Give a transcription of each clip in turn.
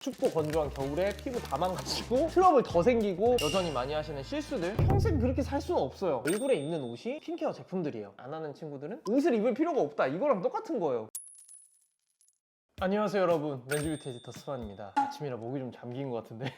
춥고 건조한 겨울에 피부 다 망가지고 트러블 더 생기고 여전히 많이 하시는 실수들, 평생 그렇게 살 수는 없어요. 얼굴에 입는 옷이 스킨케어 제품들이에요. 안 하는 친구들은 옷을 입을 필요가 없다, 이거랑 똑같은 거예요. 안녕하세요 여러분, 맨즈뷰티 에디터 스완입니다. 아침이라 목이 좀 잠긴 것 같은데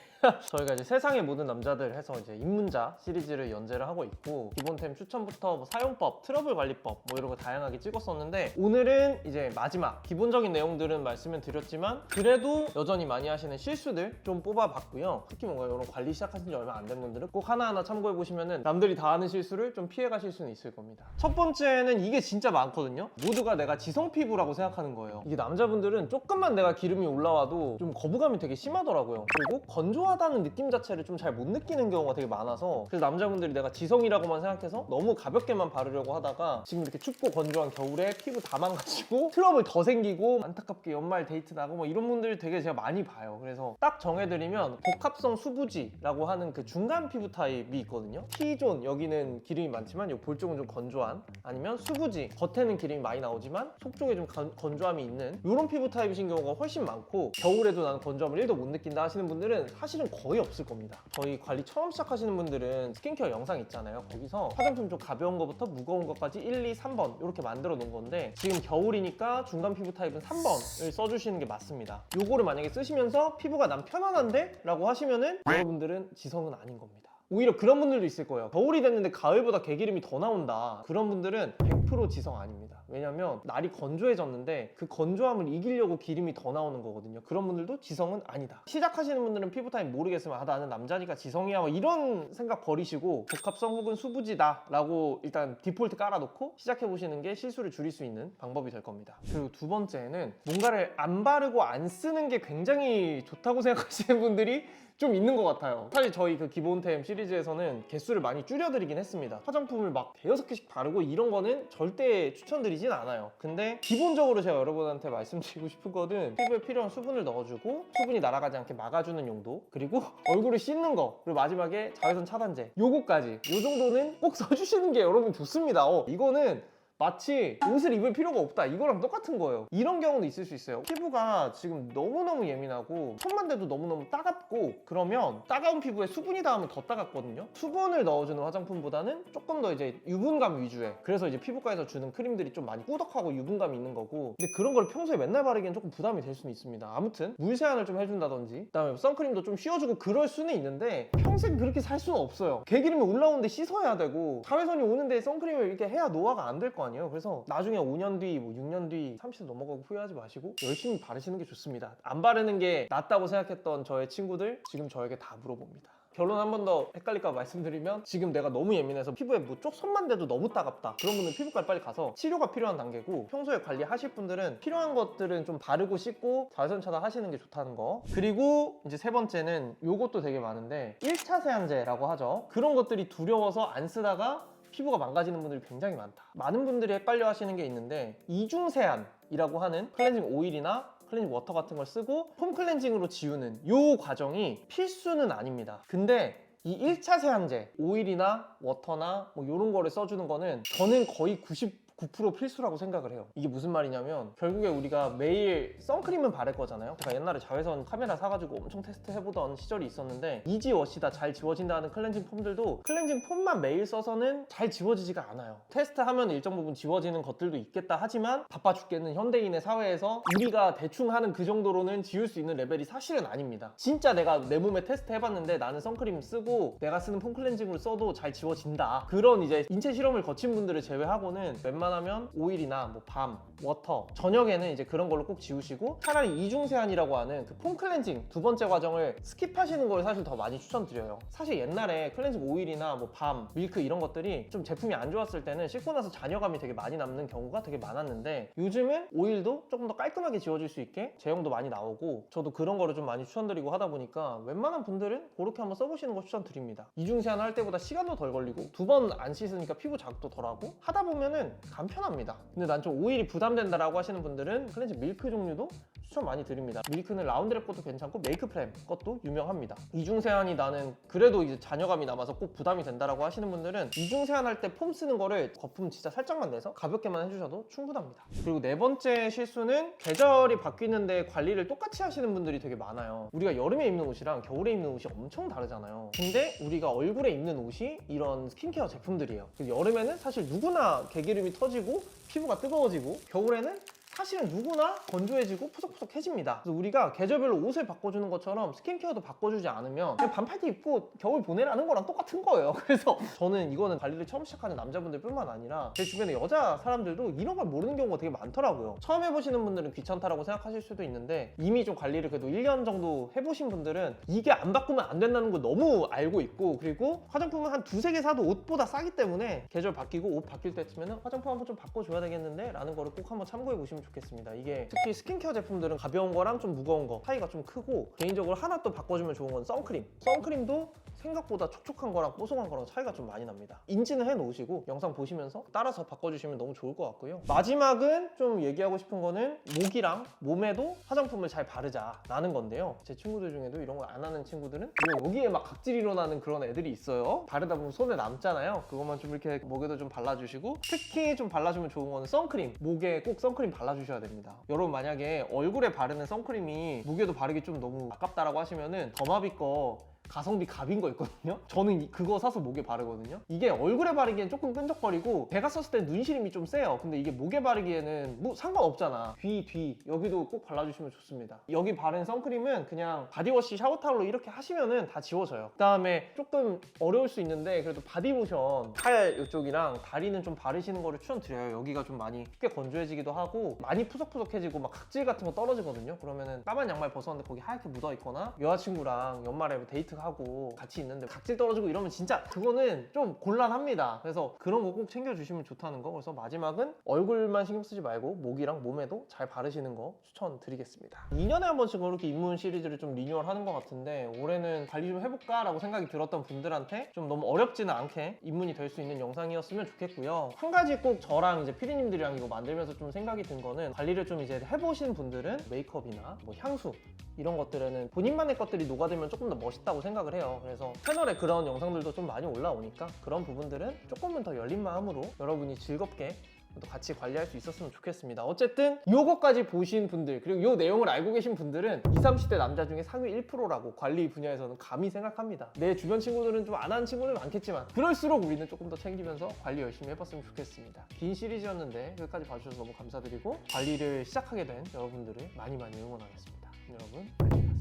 저희가 이제 세상의 모든 남자들 해서 이제 입문자 시리즈를 연재를 하고 있고, 기본템 추천부터 뭐 사용법, 트러블 관리법 뭐 이런 거 다양하게 찍었었는데, 오늘은 이제 마지막 기본적인 내용들은 말씀을 드렸지만 그래도 여전히 많이 하시는 실수들 좀 뽑아봤고요. 특히 뭔가 이런 관리 시작하신 지 얼마 안 된 분들은 꼭 하나하나 참고해 보시면은 남들이 다 하는 실수를 좀 피해 가실 수는 있을 겁니다. 첫 번째는 이게 진짜 많거든요. 모두가 내가 지성 피부라고 생각하는 거예요. 이게 남자분들은 조금만 내가 기름이 올라와도 좀 거부감이 되게 심하더라고요. 그리고 건조하다는 느낌 자체를 좀 잘 못 느끼는 경우가 되게 많아서, 그래서 남자분들이 내가 지성이라고만 생각해서 너무 가볍게만 바르려고 하다가 지금 이렇게 춥고 건조한 겨울에 피부 다 망가지고 트러블 더 생기고 안타깝게 연말 데이트 나고 뭐 이런 분들 되게 제가 많이 봐요. 그래서 딱 정해드리면 복합성 수부지라고 하는 그 중간 피부 타입이 있거든요. T존, 여기는 기름이 많지만 이 볼 쪽은 좀 건조한, 아니면 수부지, 겉에는 기름이 많이 나오지만 속 쪽에 좀 건조함이 있는 이런 피부 타입이신 경우가 훨씬 많고, 겨울에도 나는 건조함을 1도 못 느낀다 하시는 분들은 사실은 거의 없을 겁니다. 저희 관리 처음 시작하시는 분들은 스킨케어 영상 있잖아요. 거기서 화장품 좀 가벼운 거부터 무거운 것까지 1, 2, 3번 이렇게 만들어 놓은 건데, 지금 겨울이니까 중간 피부 타입은 3번을 써주시는 게 맞습니다. 요거를 만약에 쓰시면서 피부가 난 편안한데? 라고 하시면은 여러분들은 지성은 아닌 겁니다. 오히려 그런 분들도 있을 거예요. 겨울이 됐는데 가을보다 개기름이 더 나온다. 그런 분들은 100% 지성 아닙니다. 왜냐면 날이 건조해졌는데 그 건조함을 이기려고 기름이 더 나오는 거거든요. 그런 분들도 지성은 아니다. 시작하시는 분들은 피부 타입 모르겠으면 나는 남자니까 지성이야 뭐 이런 생각 버리시고 복합성 혹은 수부지다 라고 일단 디폴트 깔아놓고 시작해보시는 게 실수를 줄일 수 있는 방법이 될 겁니다. 그리고 두 번째는 뭔가를 안 바르고 안 쓰는 게 굉장히 좋다고 생각하시는 분들이 좀 있는 것 같아요. 사실 저희 그 기본템 시리즈에서는 개수를 많이 줄여드리긴 했습니다. 화장품을 막 대여섯 개씩 바르고 이런 거는 절대 추천드리진 않아요. 근데 기본적으로 제가 여러분한테 말씀드리고 싶은 거는 피부에 필요한 수분을 넣어주고 수분이 날아가지 않게 막아주는 용도, 그리고 얼굴을 씻는 거, 그리고 마지막에 자외선 차단제, 요거까지 요 정도는 꼭 써주시는 게 여러분 좋습니다. 이거는 마치 옷을 입을 필요가 없다, 이거랑 똑같은 거예요. 이런 경우도 있을 수 있어요. 피부가 지금 너무너무 예민하고 손만 대도 너무너무 따갑고, 그러면 따가운 피부에 수분이 닿으면 더 따갑거든요. 수분을 넣어주는 화장품보다는 조금 더 이제 유분감 위주의, 그래서 이제 피부과에서 주는 크림들이 좀 많이 꾸덕하고 유분감이 있는 거고, 근데 그런 걸 평소에 맨날 바르기엔 조금 부담이 될 수는 있습니다. 아무튼 물 세안을 좀 해준다든지, 그다음에 선크림도 좀 씌워주고 그럴 수는 있는데 평생 그렇게 살 수는 없어요. 개기름이 올라오는데 씻어야 되고 자외선이 오는데 선크림을 이렇게 해야 노화가 안 될 거 아니에요. 그래서 나중에 5년 뒤, 뭐 6년 뒤 30대 넘어가고 후회하지 마시고 열심히 바르시는 게 좋습니다. 안 바르는 게 낫다고 생각했던 저의 친구들 지금 저에게 다 물어봅니다. 결론 한 번 더 헷갈릴까 말씀드리면, 지금 내가 너무 예민해서 피부에 뭐 쪽 손만 대도 너무 따갑다, 그런 분은 피부과에 빨리 가서 치료가 필요한 단계고, 평소에 관리하실 분들은 필요한 것들은 좀 바르고 씻고 자외선 차단 하시는 게 좋다는 거. 그리고 이제 세 번째는 요것도 되게 많은데 1차 세안제라고 하죠. 그런 것들이 두려워서 안 쓰다가 피부가 망가지는 분들이 굉장히 많다. 많은 분들이 헷갈려 하시는 게 있는데, 이중 세안이라고 하는 클렌징 오일이나 클렌징 워터 같은 걸 쓰고 폼 클렌징으로 지우는 요 과정이 필수는 아닙니다. 근데 이 1차 세안제, 오일이나 워터나 뭐 이런 거를 써주는 거는 저는 거의 99% 필수라고 생각을 해요. 이게 무슨 말이냐면, 결국에 우리가 매일 선크림은 바를 거잖아요. 제가 옛날에 자외선 카메라 사가지고 엄청 테스트 해보던 시절이 있었는데, 이지워시다, 잘 지워진다는 클렌징 폼들도 클렌징 폼만 매일 써서는 잘 지워지지가 않아요. 테스트하면 일정 부분 지워지는 것들도 있겠다 하지만 바빠 죽겠는 현대인의 사회에서 우리가 대충 하는 그 정도로는 지울 수 있는 레벨이 사실은 아닙니다. 진짜 내가 내 몸에 테스트 해봤는데 나는 선크림 쓰고 내가 쓰는 폼 클렌징으로 써도 잘 지워진다, 그런 이제 인체 실험을 거친 분들을 제외하고는 웬만하면 오일이나 뭐 밤, 워터, 저녁에는 이제 그런 걸로 꼭 지우시고, 차라리 이중 세안이라고 하는 그 폼 클렌징 두 번째 과정을 스킵하시는 걸 사실 더 많이 추천드려요. 사실 옛날에 클렌징 오일이나 뭐 밤, 밀크 이런 것들이 좀 제품이 안 좋았을 때는 씻고 나서 잔여감이 되게 많이 남는 경우가 되게 많았는데, 요즘은 오일도 조금 더 깔끔하게 지워질 수 있게 제형도 많이 나오고, 저도 그런 거를 좀 많이 추천드리고 하다 보니까 웬만한 분들은 그렇게 한번 써보시는 거 추천드립니다. 이중 세안 할 때보다 시간도 덜 걸리고 두 번 안 씻으니까 피부 자극도 덜하고, 하다 보면은 간편합니다. 근데 난 좀 오일이 부담된다라고 하시는 분들은 클렌징 밀크 종류도 추천 많이 드립니다. 밀크는 라운드랩 것도 괜찮고 메이크프렘 것도 유명합니다. 이중 세안이 나는 그래도 이제 잔여감이 남아서 꼭 부담이 된다라고 하시는 분들은 이중 세안할 때 폼 쓰는 거를 거품 진짜 살짝만 내서 가볍게만 해주셔도 충분합니다. 그리고 네 번째 실수는 계절이 바뀌는데 관리를 똑같이 하시는 분들이 되게 많아요. 우리가 여름에 입는 옷이랑 겨울에 입는 옷이 엄청 다르잖아요. 근데 우리가 얼굴에 입는 옷이 이런 스킨케어 제품들이에요. 여름에는 사실 누구나 개기름이 터지고 피부가 뜨거워지고, 겨울에는 사실은 누구나 건조해지고 푸석푸석해집니다. 그래서 우리가 계절별로 옷을 바꿔주는 것처럼 스킨케어도 바꿔주지 않으면 그냥 반팔티 입고 겨울 보내라는 거랑 똑같은 거예요. 그래서 저는 이거는 관리를 처음 시작하는 남자분들 뿐만 아니라 제 주변에 여자 사람들도 이런 걸 모르는 경우가 되게 많더라고요. 처음 해보시는 분들은 귀찮다라고 생각하실 수도 있는데, 이미 좀 관리를 그래도 1년 정도 해보신 분들은 이게 안 바꾸면 안 된다는 걸 너무 알고 있고, 그리고 화장품은 한 두세 개 사도 옷보다 싸기 때문에 계절 바뀌고 옷 바뀔 때쯤에는 화장품 한번 좀 바꿔줘야 되겠는데 라는 거를 꼭 한번 참고해 보시면 좋겠습니다. 이게 특히 스킨케어 제품들은 가벼운 거랑 좀 무거운 거 차이가 좀 크고, 개인적으로 하나 또 바꿔주면 좋은 건 선크림. 선크림도 생각보다 촉촉한 거랑 뽀송한 거랑 차이가 좀 많이 납니다. 인지는 해 놓으시고 영상 보시면서 따라서 바꿔주시면 너무 좋을 것 같고요. 마지막은 좀 얘기하고 싶은 거는 목이랑 몸에도 화장품을 잘 바르자라는 건데요. 제 친구들 중에도 이런 거 안 하는 친구들은 여기에 막 각질 일어나는 그런 애들이 있어요. 바르다 보면 손에 남잖아요. 그것만 좀 이렇게 목에도 좀 발라주시고, 특히 좀 발라주면 좋은 거는 선크림. 목에 꼭 선크림 발라주셔야 됩니다. 여러분 만약에 얼굴에 바르는 선크림이 목에도 바르기 좀 너무 아깝다라고 하시면은 더마비 거 가성비 갑인 거 있거든요. 저는 그거 사서 목에 바르거든요. 이게 얼굴에 바르기엔 조금 끈적거리고 제가 썼을 때 눈시림이 좀 세요. 근데 이게 목에 바르기에는 뭐 상관없잖아. 뒤 여기도 꼭 발라주시면 좋습니다. 여기 바른 선크림은 그냥 바디워시 샤워타올로 이렇게 하시면은 다 지워져요. 그 다음에 조금 어려울 수 있는데 그래도 바디로션 팔 이쪽이랑 다리는 좀 바르시는 거를 추천드려요. 여기가 좀 많이 쉽게 건조해지기도 하고 많이 푸석푸석해지고 막 각질 같은 거 떨어지거든요. 그러면은 까만 양말 벗었는데 거기 하얗게 묻어 있거나 여자친구랑 연말에 데이트 하고 같이 있는데 각질 떨어지고 이러면 진짜 그거는 좀 곤란합니다. 그래서 그런 거 꼭 챙겨주시면 좋다는 거. 그래서 마지막은 얼굴만 신경 쓰지 말고 목이랑 몸에도 잘 바르시는 거 추천드리겠습니다. 2년에 한 번씩 이렇게 입문 시리즈를 좀 리뉴얼 하는 것 같은데, 올해는 관리 좀 해볼까 라고 생각이 들었던 분들한테 좀 너무 어렵지는 않게 입문이 될 수 있는 영상이었으면 좋겠고요. 한 가지 꼭 저랑 이제 피디님들이랑 이거 만들면서 좀 생각이 든 거는, 관리를 좀 이제 해보신 분들은 메이크업이나 뭐 향수 이런 것들에는 본인만의 것들이 녹아들면 조금 더 멋있다고 생각을 해요. 그래서 채널에 그런 영상들도 좀 많이 올라오니까 그런 부분들은 조금은 더 열린 마음으로 여러분이 즐겁게 또 같이 관리할 수 있었으면 좋겠습니다. 어쨌든 요거까지 보신 분들, 그리고 요 내용을 알고 계신 분들은 20, 30대 남자 중에 상위 1%라고 관리 분야에서는 감히 생각합니다. 내 주변 친구들은 좀 안 하는 친구들 많겠지만 그럴수록 우리는 조금 더 챙기면서 관리 열심히 해봤으면 좋겠습니다. 긴 시리즈였는데 끝까지 봐주셔서 너무 감사드리고, 관리를 시작하게 된 여러분들을 많이 응원하겠습니다. 여러분